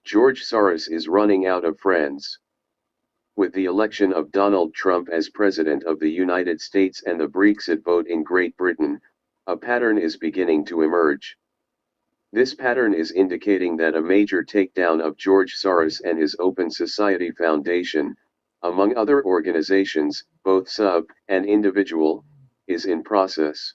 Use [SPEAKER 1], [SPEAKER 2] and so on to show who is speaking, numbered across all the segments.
[SPEAKER 1] George Soros is running out of friends. With the election of Donald Trump as President of the United States and the Brexit vote in Great Britain, a pattern is beginning to emerge. This pattern is indicating that a major takedown of George Soros and his Open Society Foundation, among other organizations, both sub and individual, is in process.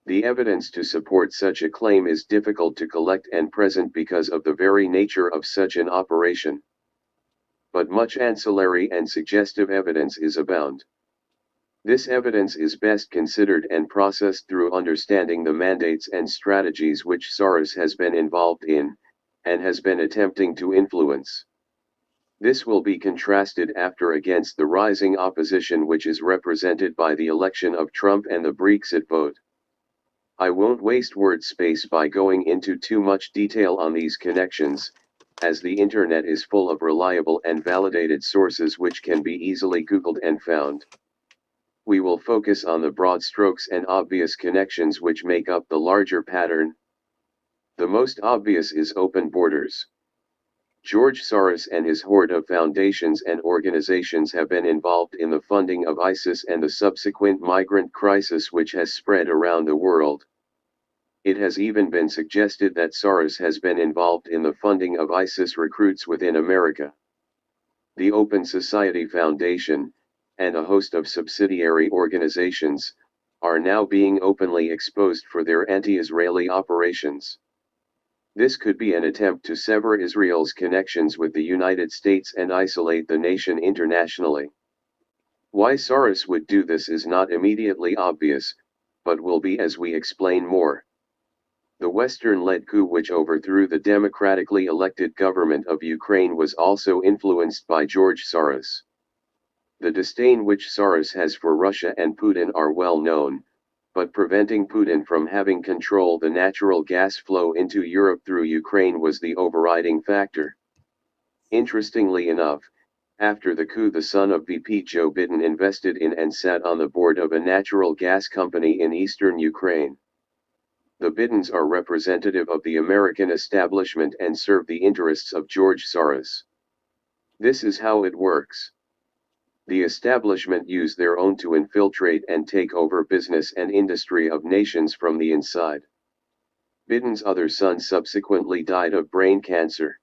[SPEAKER 1] The evidence to support such a claim is difficult to collect and present because of the very nature of such an operation. But much ancillary and suggestive evidence is abound. This evidence is best considered and processed through understanding the mandates and strategies which Soros has been involved in, and has been attempting to influence. This will be contrasted after against the rising opposition which is represented by the election of Trump and the Brexit vote. I won't waste word space by going into too much detail on these connections, as the internet is full of reliable and validated sources which can be easily Googled and found. We will focus on the broad strokes and obvious connections which make up the larger pattern. The most obvious is open borders. George Soros and his horde of foundations and organizations have been involved in the funding of ISIS and the subsequent migrant crisis which has spread around the world. It has even been suggested that Soros has been involved in the funding of ISIS recruits within America. The Open Society Foundation, and a host of subsidiary organizations, are now being openly exposed for their anti-Israeli operations. This could be an attempt to sever Israel's connections with the United States and isolate the nation internationally. Why Soros would do this is not immediately obvious, but will be as we explain more. The Western-led coup which overthrew the democratically elected government of Ukraine was also influenced by George Soros. The disdain which Soros has for Russia and Putin are well known, but preventing Putin from having control the natural gas flow into Europe through Ukraine was the overriding factor. Interestingly enough, after the coup the son of VP Joe Biden invested in and sat on the board of a natural gas company in eastern Ukraine. The Bidens are representative of the American establishment and serve the interests of George Soros. This is how it works. The establishment use their own to infiltrate and take over business and industry of nations from the inside. Biden's other son subsequently died of brain cancer.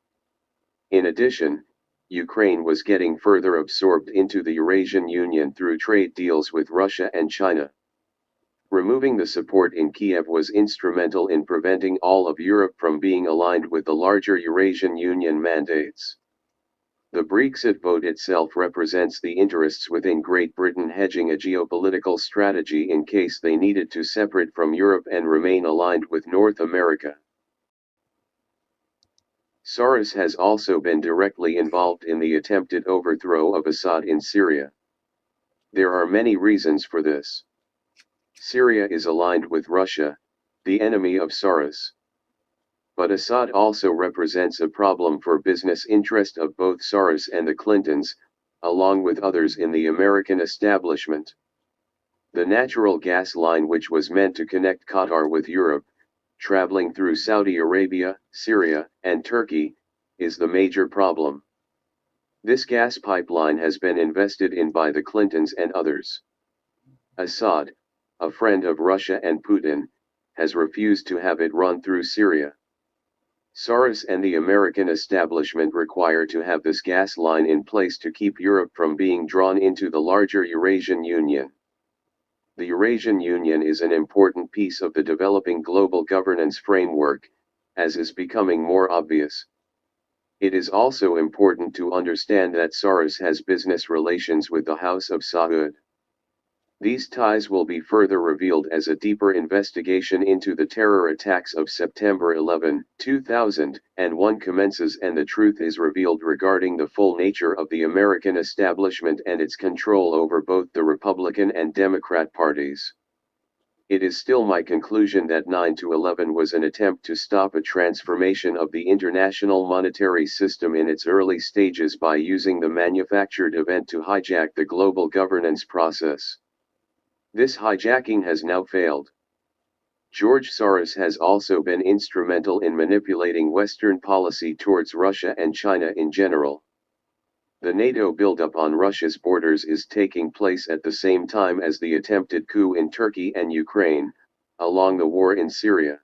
[SPEAKER 1] In addition, Ukraine was getting further absorbed into the Eurasian Union through trade deals with Russia and China. Removing the support in Kiev was instrumental in preventing all of Europe from being aligned with the larger Eurasian Union mandates. The Brexit vote itself represents the interests within Great Britain hedging a geopolitical strategy in case they needed to separate from Europe and remain aligned with North America. Soros has also been directly involved in the attempted overthrow of Assad in Syria. There are many reasons for this. Syria is aligned with Russia, the enemy of Soros. But Assad also represents a problem for business interest of both Soros and the Clintons, along with others in the American establishment. The natural gas line which was meant to connect Qatar with Europe, traveling through Saudi Arabia, Syria, and Turkey, is the major problem. This gas pipeline has been invested in by the Clintons and others. Assad, a friend of Russia and Putin, has refused to have it run through Syria. Soros and the American establishment require to have this gas line in place to keep Europe from being drawn into the larger Eurasian Union. The Eurasian Union is an important piece of the developing global governance framework, as is becoming more obvious. It is also important to understand that Soros has business relations with the House of Saud. These ties will be further revealed as a deeper investigation into the terror attacks of September 11, 2001 commences and the truth is revealed regarding the full nature of the American establishment and its control over both the Republican and Democrat parties. It is still my conclusion that 9/11 was an attempt to stop a transformation of the international monetary system in its early stages by using the manufactured event to hijack the global governance process. This hijacking has now failed. George Soros has also been instrumental in manipulating Western policy towards Russia and China in general. The NATO buildup on Russia's borders is taking place at the same time as the attempted coup in Turkey and Ukraine, along the war in Syria.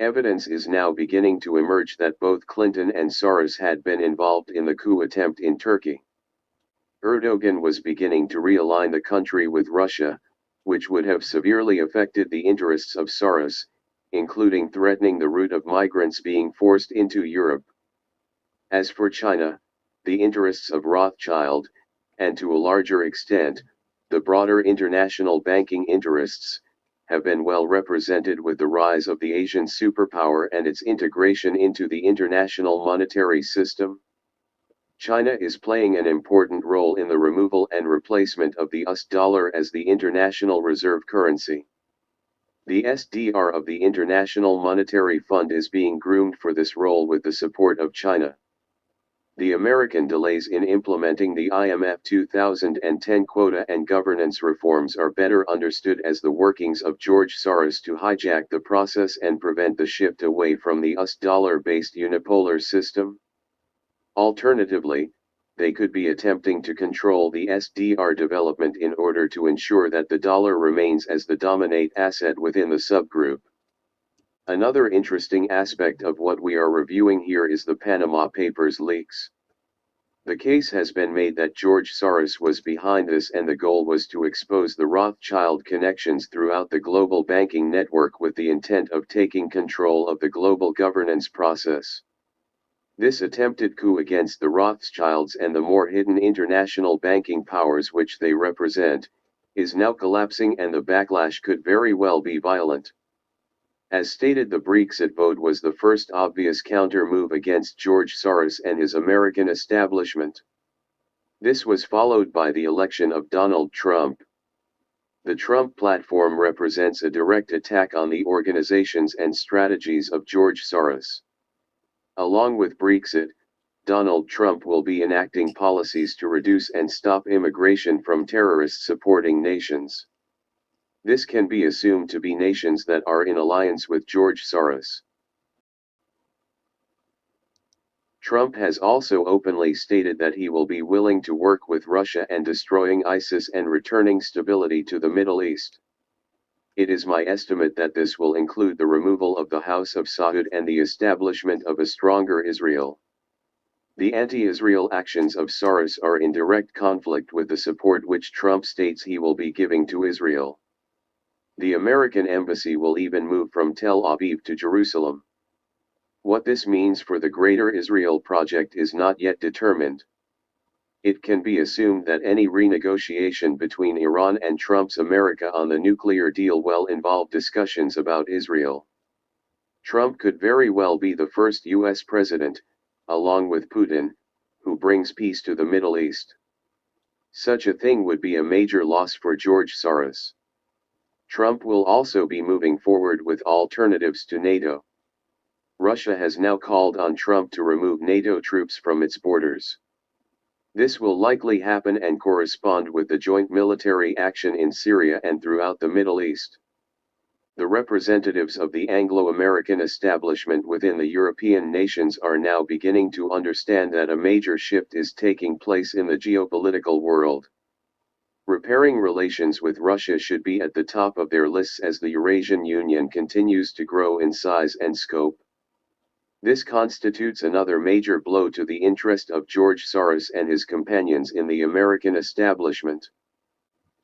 [SPEAKER 1] Evidence is now beginning to emerge that both Clinton and Soros had been involved in the coup attempt in Turkey. Erdogan was beginning to realign the country with Russia, which would have severely affected the interests of Soros, including threatening the route of migrants being forced into Europe. As for China, the interests of Rothschild, and to a larger extent, the broader international banking interests, have been well represented with the rise of the Asian superpower and its integration into the international monetary system. China is playing an important role in the removal and replacement of the US dollar as the international reserve currency. The SDR of the International Monetary Fund is being groomed for this role with the support of China. The American delays in implementing the IMF 2010 quota and governance reforms are better understood as the workings of George Soros to hijack the process and prevent the shift away from the US dollar-based unipolar system. Alternatively, they could be attempting to control the SDR development in order to ensure that the dollar remains as the dominant asset within the subgroup. Another interesting aspect of what we are reviewing here is the Panama Papers leaks. The case has been made that George Soros was behind this, and the goal was to expose the Rothschild connections throughout the global banking network with the intent of taking control of the global governance process. This attempted coup against the Rothschilds and the more hidden international banking powers which they represent, is now collapsing, and the backlash could very well be violent. As stated, the Brexit vote was the first obvious counter-move against George Soros and his American establishment. This was followed by the election of Donald Trump. The Trump platform represents a direct attack on the organizations and strategies of George Soros. Along with Brexit, Donald Trump will be enacting policies to reduce and stop immigration from terrorist-supporting nations. This can be assumed to be nations that are in alliance with George Soros. Trump has also openly stated that he will be willing to work with Russia and destroying ISIS and returning stability to the Middle East. It is my estimate that this will include the removal of the House of Saud and the establishment of a stronger Israel. The anti-Israel actions of Soros are in direct conflict with the support which Trump states he will be giving to Israel. The American embassy will even move from Tel Aviv to Jerusalem. What this means for the Greater Israel Project is not yet determined. It can be assumed that any renegotiation between Iran and Trump's America on the nuclear deal will involve discussions about Israel. Trump could very well be the first U.S. president, along with Putin, who brings peace to the Middle East. Such a thing would be a major loss for George Soros. Trump will also be moving forward with alternatives to NATO. Russia has now called on Trump to remove NATO troops from its borders. This will likely happen and correspond with the joint military action in Syria and throughout the Middle East. The representatives of the Anglo-American establishment within the European nations are now beginning to understand that a major shift is taking place in the geopolitical world. Repairing relations with Russia should be at the top of their lists as the Eurasian Union continues to grow in size and scope. This constitutes another major blow to the interest of George Soros and his companions in the American establishment.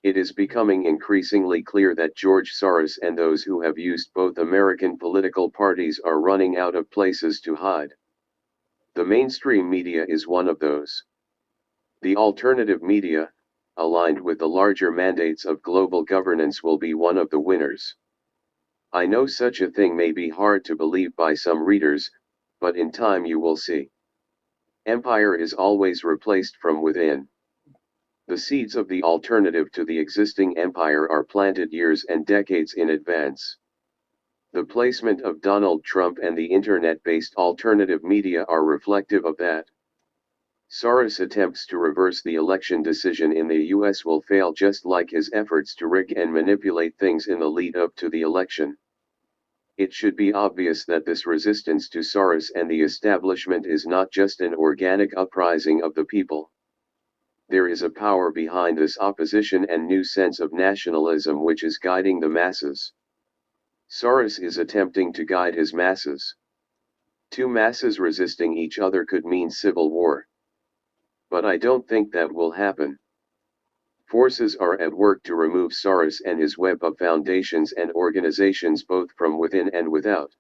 [SPEAKER 1] It is becoming increasingly clear that George Soros and those who have used both American political parties are running out of places to hide. The mainstream media is one of those. The alternative media, aligned with the larger mandates of global governance, will be one of the winners. I know such a thing may be hard to believe by some readers, but in time you will see. Empire is always replaced from within. The seeds of the alternative to the existing empire are planted years and decades in advance. The placement of Donald Trump and the internet-based alternative media are reflective of that. Soros' attempts to reverse the election decision in the US will fail, just like his efforts to rig and manipulate things in the lead-up to the election. It should be obvious that this resistance to Soros and the establishment is not just an organic uprising of the people. There is a power behind this opposition and new sense of nationalism which is guiding the masses. Soros is attempting to guide his masses. Two masses resisting each other could mean civil war. But I don't think that will happen. Forces are at work to remove Soros and his web of foundations and organizations both from within and without.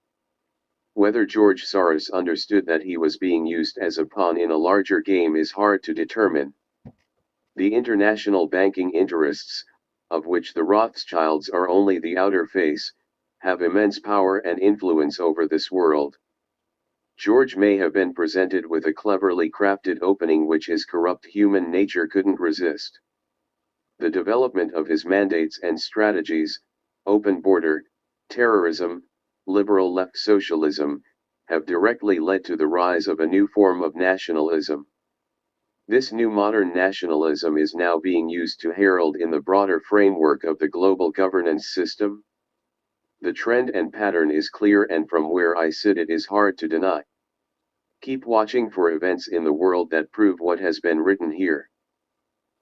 [SPEAKER 1] Whether George Soros understood that he was being used as a pawn in a larger game is hard to determine. The international banking interests, of which the Rothschilds are only the outer face, have immense power and influence over this world. George may have been presented with a cleverly crafted opening which his corrupt human nature couldn't resist. The development of his mandates and strategies, open border, terrorism, liberal left socialism, have directly led to the rise of a new form of nationalism. This new modern nationalism is now being used to herald in the broader framework of the global governance system. The trend and pattern is clear, and from where I sit it is hard to deny. Keep watching for events in the world that prove what has been written here.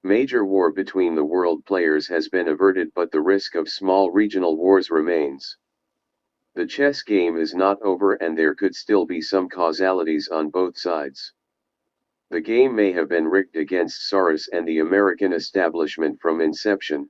[SPEAKER 1] Major war between the world players has been averted, but the risk of small regional wars remains. The chess game is not over, and there could still be some causalities on both sides. The game may have been rigged against Soros and the American establishment from inception.